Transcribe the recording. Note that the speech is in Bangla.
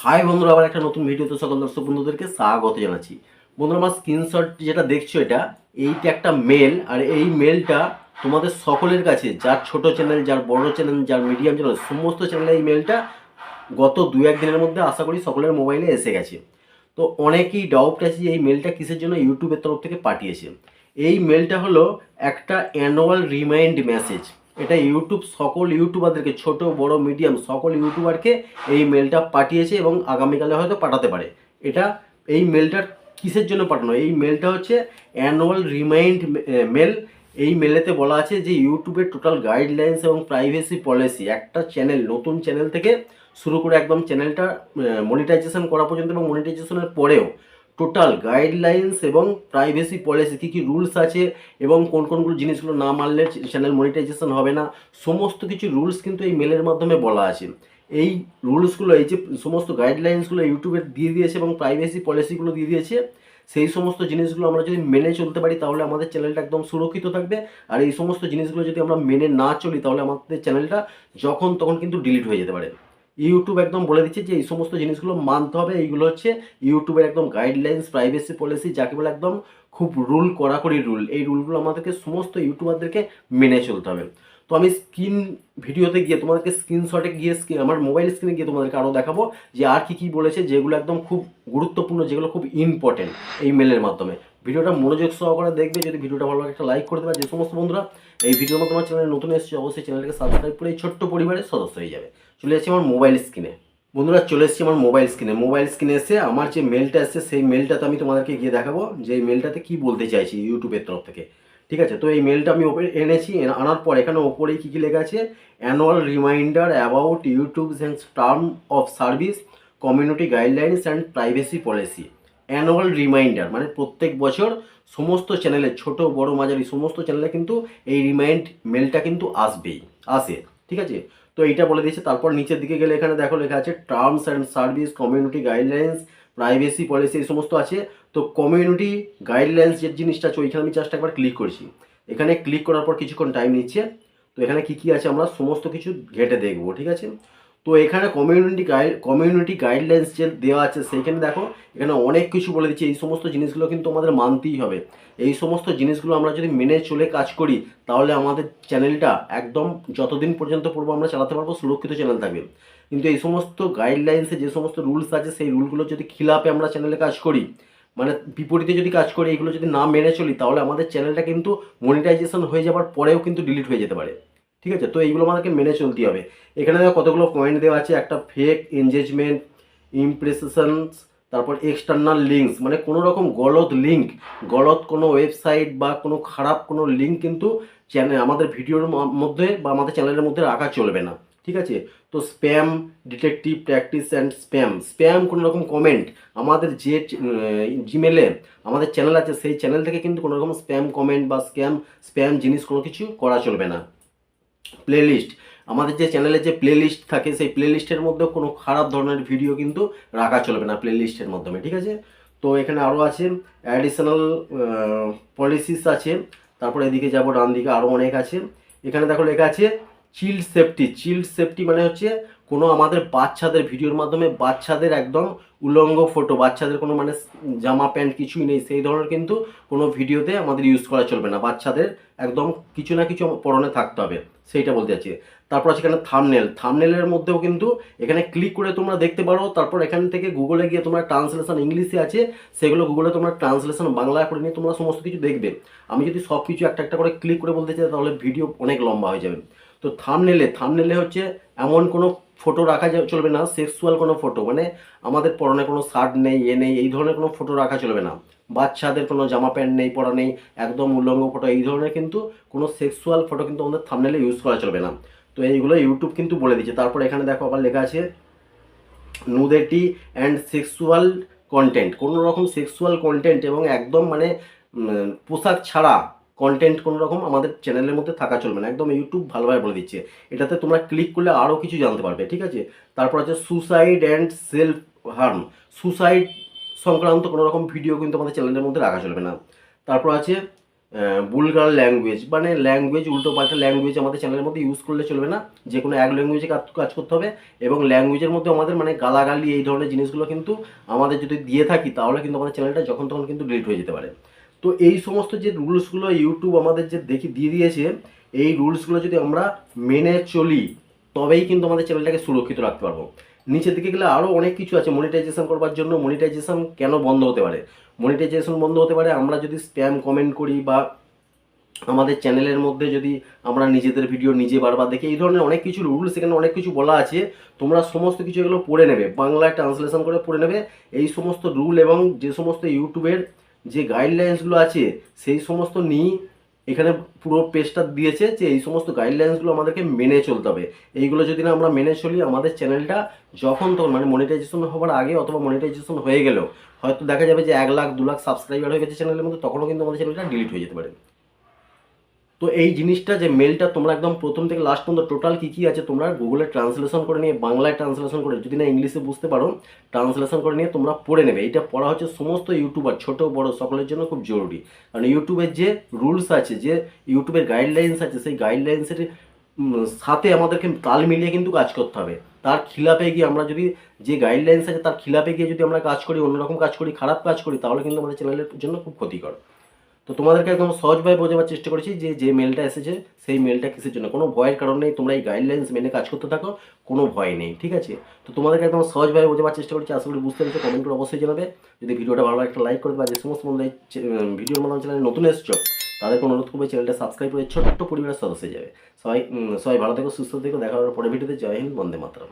হাই বন্ধুরা, আবার একটা নতুন ভিডিওতে সকল দর্শক বন্ধুদেরকে স্বাগত জানাচ্ছি। বন্ধুরা, আমার স্ক্রিনশট যেটা দেখছো এইটা একটা মেল, আর এই মেলটা তোমাদের সকলের কাছে, যার ছোট চ্যানেল, যার বড় চ্যানেল, যার মিডিয়াম চ্যানেল, সমস্ত চ্যানেলে এই মেলটা গত দু এক দিনের মধ্যে আশা করি সকলের মোবাইলে এসে গেছে। তো অনেকেই ডাউট আছে যে এই মেলটা কিসের জন্য ইউটিউবের তরফ থেকে পাঠিয়েছে। এই মেলটা হলো একটা অ্যানুয়াল রিমাইন্ড মেসেজ। এটা ইউটিউব সকল ইউটিউবারদেরকে, ছোট বড় মিডিয়াম সকল ইউটিউবারকে এই মেলটা পাঠিয়েছে এবং আগামীকালে হয়তো পাঠাতে পারে। এটা এই মেলটার কিসের জন্য পাঠানো? এই মেলটা হচ্ছে অ্যানুয়াল রিমাইন্ড মেল। এই মেলেতে বলা আছে যে ইউটিউবের টোটাল গাইডলাইন্স এবং প্রাইভেসি পলিসি, একটা চ্যানেল, নতুন চ্যানেল থেকে শুরু করে একদম চ্যানেলটা মনিটাইজেশন করা পর্যন্ত এবং মনিটাইজেশনের পরেও টোটাল গাইডলাইন্স এবং প্রাইভেসি পলিসি, কী কী রুলস আছে এবং কোন কোনগুলো জিনিসগুলো না মানলে চ্যানেল মনিটাইজেশন হবে না, সমস্ত কিছু রুলস কিন্তু এই মেলের মাধ্যমে বলা আছে। এই রুলসগুলো, এই যে সমস্ত গাইডলাইন্সগুলো ইউটিউবের দিয়ে দিয়েছে এবং প্রাইভেসি পলিসিগুলো দিয়ে দিয়েছে, সেই সমস্ত জিনিসগুলো আমরা যদি মেনে চলতে পারি তাহলে আমাদের চ্যানেলটা একদম সুরক্ষিত থাকবে। আর এই সমস্ত জিনিসগুলো যদি আমরা মেনে না চলি তাহলে আমাদের চ্যানেলটা যখন তখন কিন্তু ডিলিট হয়ে যেতে পারে। ইউটিউব একদম বলে দিচ্ছে যে এই সমস্ত জিনিসগুলো মানতে হবে। এইগুলো হচ্ছে ইউটিউবের একদম গাইডলাইন্স, প্রাইভেসি পলিসি, যাকে বলে একদম খুব রুল, কড়াকড়ি রুল। এই রুলগুলো আমাদেরকে সমস্ত ইউটিউবারদেরকে মেনে চলতে হবে। তো আমি ভিডিওতে গিয়ে তোমাদেরকে স্ক্রিনশটে গিয়ে আমার মোবাইল স্ক্রিনে গিয়ে তোমাদেরকে আরও দেখাবো যে আর কী কী বলেছে, যেগুলো একদম খুব গুরুত্বপূর্ণ, যেগুলো খুব ইম্পর্টেন্ট এই মেলের মাধ্যমে। ভিডিওটা মনোযোগ সহকারে দেখবে। যদি ভিডিওটা ভালো লাগে একটা লাইক করে দেবে। যে সমস্ত বন্ধুরা এই ভিডিওর মধ্যে আমার চ্যানেলে নতুন এসেছে, অবশ্যই চ্যানেলকে সাবস্ক্রাইব করে এই ছোট্ট পরিবারের সদস্য হয়ে যাবে। চলে যাচ্ছি আমার মোবাইল স্ক্রিনে। বন্ধুরা, চলে এসেছি আমার মোবাইল স্ক্রিনে এসে আমার যে মেলটা এসছে সেই মেলটাতে আমি তোমাদেরকে গিয়ে দেখাবো যে এই মেলটাতে কী বলতে চাইছি ইউটিউবের তরফ থেকে। ঠিক আছে, তো এই মেলটা আমি এনেছি। আনার পর এখানে ওপরেই কী কী লেখা আছে, annual reminder about YouTubes and term of service, community guidelines and privacy policy. Annual reminder মানে প্রত্যেক বছর সমস্ত চ্যানেলে, ছোট বড় মাঝারি সমস্ত চ্যানেলে কিন্তু এই রিমাইন্ড মেলটা কিন্তু আসে। ঠিক আছে, তো এইটা বলে দিয়েছে। তারপর নিচের দিকে গেলে এখানে দেখো লেখা আছে terms and service, community guidelines, privacy policy, এই সমস্ত আছে। তো কমিউনিটি গাইডলাইন্স যে জিনিসটা আছে ওইখানে আমি জাস্ট একবার ক্লিক করছি। এখানে ক্লিক করার পর কিছুক্ষণ টাইম নিচ্ছে। তো এখানে কি কি আছে আমরা সমস্ত কিছু ঘেটে দেখবো। ঠিক আছে, তো এখানে কমিউনিটি গাইডলাইন্স যে দেওয়া আছে সেইখানে দেখো এখানে অনেক কিছু বলে দিচ্ছে। এই সমস্ত জিনিসগুলো কিন্তু আমাদের মানতেই হবে। এই সমস্ত জিনিসগুলো আমরা যদি মেনে চলে কাজ করি তাহলে আমাদের চ্যানেলটা একদম যতদিন পর্যন্ত পড়বো আমরা চালাতে পারবো, সুরক্ষিত চ্যানেল থাকবে। কিন্তু এই সমস্ত গাইডলাইন্সে যে সমস্ত রুলস আছে সেই রুলগুলো যদি খিলাপে আমরা চ্যানেলে কাজ করি, মানে বিপরীতে যদি কাজ করি, এইগুলো যদি না মেনে চলি তাহলে আমাদের চ্যানেলটা কিন্তু মনিটাইজেশন হয়ে যাওয়ার পরেও কিন্তু ডিলিট হয়ে যেতে পারে। ঠিক আছে, তো এইগুলো আমাদেরকে মেনে চলতে হবে। এখানে কতগুলো পয়েন্ট দেওয়া আছে, একটা ফেক এনগেজমেন্ট, ইমপ্রেশনস, তারপর এক্সটার্নাল লিঙ্কস, মানে কোনো রকম গলত কোনো ওয়েবসাইট বা কোনো খারাপ কোনো লিঙ্ক কিন্তু আমাদের ভিডিওর মধ্যে বা আমাদের চ্যানেলের মধ্যে রাখা চলবে না। ঠিক আছে, তো spam detective practice and spam কোনো রকম কমেন্ট আমাদের যে জিমেলে আমাদের চ্যানেল আছে সেই চ্যানেল থেকে কিন্তু কোনো রকম স্প্যাম কমেন্ট বা স্প্যাম জিনিস কোনো কিছু করা চলবে না। প্লেলিস্ট, আমাদের যে চ্যানেলে যে প্লেলিস্ট থাকে সেই প্লেলিস্টের মধ্যেও কোনো খারাপ ধরনের ভিডিও কিন্তু রাখা চলবে না প্লেলিস্টের মাধ্যমে। ঠিক আছে, তো এখানে আরও আছে অ্যাডিশনাল পলিসিস আছে। তারপর এদিকে যাব ডান দিকে, আরও অনেক আছে। এখানে দেখো লেখা আছে চিল্ড সেফটি মানে হচ্ছে কোনো আমাদের বাচ্চাদের ভিডিওর মাধ্যমে বাচ্চাদের একদম উলঙ্গ ফটো, বাচ্চাদের কোনো মানে জামা প্যান্ট কিছুই নেই সেই ধরনের কিন্তু কোনো ভিডিওতে আমাদের ইউজ করা চলবে না। বাচ্চাদের একদম কিছু না কিছু পরনে থাকতে হবে, সেইটা বলতে চাচ্ছি। তারপর আছে এখানে থামনেলের মধ্যেও কিন্তু এখানে ক্লিক করে তোমরা দেখতে পারো। তারপর এখান থেকে গুগলে গিয়ে তোমরা ট্রান্সলেশন ইংলিশে আছে, সেগুলো গুগলে তোমরা ট্রান্সলেশন বাংলা করে নিয়ে তোমরা সমস্ত কিছু দেখবে। আমি যদি সব কিছু একটা একটা করে ক্লিক করে বলতে চাই তাহলে ভিডিও অনেক লম্বা হয়ে যাবে। তো থামনেলে হচ্ছে এমন কোনো ফটো রাখা চলবে না, সেক্সুয়াল কোনো ফটো, মানে আমাদের পরনে কোনো শার্ট নেই, নেই, এই ধরনের কোনো ফটো রাখা চলবে না। বাচ্চাদের কোনো জামা প্যান্ট নেই, পরা নেই, একদম উলঙ্গ ফটো, এই ধরনের কিন্তু কোনো সেক্সুয়াল ফটো কিন্তু আমাদের থামনেলে ইউজ করা চলবে না। তো এইগুলো ইউটিউব কিন্তু বলে দিচ্ছে। তারপর এখানে দেখো আবার লেখা আছে নুডিটি অ্যান্ড সেক্সুয়াল কন্টেন্ট, কোনো রকম সেক্সুয়াল কন্টেন্ট এবং একদম মানে পোশাক ছাড়া কন্টেন্ট কোনো রকম আমাদের চ্যানেলের মধ্যে থাকা চলবে না, একদম ইউটিউব ভালোভাবে বলে দিচ্ছে। এটাতে তোমরা ক্লিক করলে আরও কিছু জানতে পারবে। ঠিক আছে, তারপর আছে suicide and self harm, suicide সংক্রান্ত কোনো রকম ভিডিও কিন্তু আমাদের চ্যানেলের মধ্যে রাখা চলবে না। তারপর আছে বুলগার ল্যাঙ্গুয়েজ, মানে ল্যাঙ্গুয়েজ উল্টো পাল্টা ল্যাঙ্গুয়েজ আমাদের চ্যানেলের মধ্যে ইউজ করলে চলবে না, যে কোনো এক ল্যাঙ্গুয়েজে কাজ করতে হবে। এবং ল্যাঙ্গুয়েজের মধ্যে আমাদের মানে গালাগালি এই ধরনের জিনিসগুলো কিন্তু আমাদের যদি দিয়ে থাকি তাহলে কিন্তু আমাদের চ্যানেলটা যখন তখন কিন্তু ডিলিট হয়ে যেতে পারে। তো এই সমস্ত যে রুলসগুলো ইউটিউব আমাদের যে দিয়ে দিয়েছে, এই রুলসগুলো যদি আমরা মেনে চলি তবেই কিন্তু আমাদের চ্যানেলটাকে সুরক্ষিত রাখতে পারবো। নিচের দিকে গেলে আরও অনেক কিছু আছে মনিটাইজেশন করবার জন্য। মনিটাইজেশন কেন বন্ধ হতে পারে? মনিটাইজেশন বন্ধ হতে পারে আমরা যদি স্প্যাম কমেন্ট করি, বা আমাদের চ্যানেলের মধ্যে যদি আমরা নিজেদের ভিডিও নিজে বারবার দেখি, এই ধরনের অনেক কিছু রুলস এখানে অনেক কিছু বলা আছে। তোমরা সমস্ত কিছু এগুলো পড়ে নেবে, বাংলায় ট্রান্সলেশন করে পড়ে নেবে এই সমস্ত রুল, এবং যে সমস্ত ইউটিউবের যে গাইডলাইন্সগুলো আছে সেই সমস্ত নিয়ে এখানে পুরো পেজটা দিয়েছে যে এই সমস্ত গাইডলাইন্সগুলো আমাদেরকে মেনে চলতে হবে। এইগুলো যদি না আমরা মেনে চলি, আমাদের চ্যানেলটা যখন তখন মানে মনিটাইজেশন হওয়ার আগে অথবা মনিটাইজেশন হয়ে গেলেও হয়তো দেখা যাবে যে 1 লাখ 2 লাখ সাবস্ক্রাইবার হয়ে গেছে চ্যানেলের মধ্যে, তখনও কিন্তু আমাদের চ্যানেলটা ডিলিট হয়ে যেতে পারে। তো এই জিনিসটা যে মেলটা তোমরা একদম প্রথম থেকে লাস্ট পর্যন্ত টোটাল কী কী আছে তোমরা গুগলে ট্রান্সলেশন করে নিয়ে, বাংলায় ট্রান্সলেশন করে, যদি না ইংলিশে বুঝতে পারো ট্রান্সলেশন করে নিয়ে তোমরা পড়ে নেবে। এটা পড়া হচ্ছে সমস্ত ইউটিউবার ছোট বড় সকলের জন্য খুব জরুরি। কারণ ইউটিউবের যে রুলস আছে, যে ইউটিউবের গাইডলাইন্স আছে, সেই গাইডলাইন্সের সাথে আমাদেরকে তাল মিলিয়ে কিন্তু কাজ করতে হবে। তার খিলাপে গিয়ে আমরা যদি, যে গাইডলাইন্স আছে তার খিলাপে গিয়ে যদি আমরা কাজ করি, অন্যরকম কাজ করি, খারাপ কাজ করি, তাহলে কিন্তু আমাদের চ্যানেলের জন্য খুব ক্ষতিকর। তো তোমাদেরকে একদম সহজভাবে বোঝাবার চেষ্টা করেছি যে যে মেলটা এসেছে সেই মেলটা কিসের জন্য। কোনো ভয়ের কারণ নেই, তোমরা এই গাইডলাইন্স মেনে কাজ করতে থাকো, কোনো ভয় নেই, ঠিক আছে? তো তোমাদেরকে একদম সহজভাবে বোঝাবার চেষ্টা করছি, আশা করি বুঝতে পেরেছো। কমেন্ট করে অবশ্যই জানাবে। যদি ভিডিওটা ভালো লাগে একটা লাইক করে দেবে। যে সমস্ত বন্ধু এই ভিডিওর মাধ্যমে চ্যানেলে নতুন এসছো তাদেরকে অনুরোধ করবে চ্যানেলটা সাবস্ক্রাইব করে ছোট্ট পরিবারের সদস্য হয়ে যাবে। সবাই ভালো থেকো, সুস্থ থেকো। দেখা হওয়ার পরে ভিডিওতে। জয় হিন্দ, বন্দে মাতরম।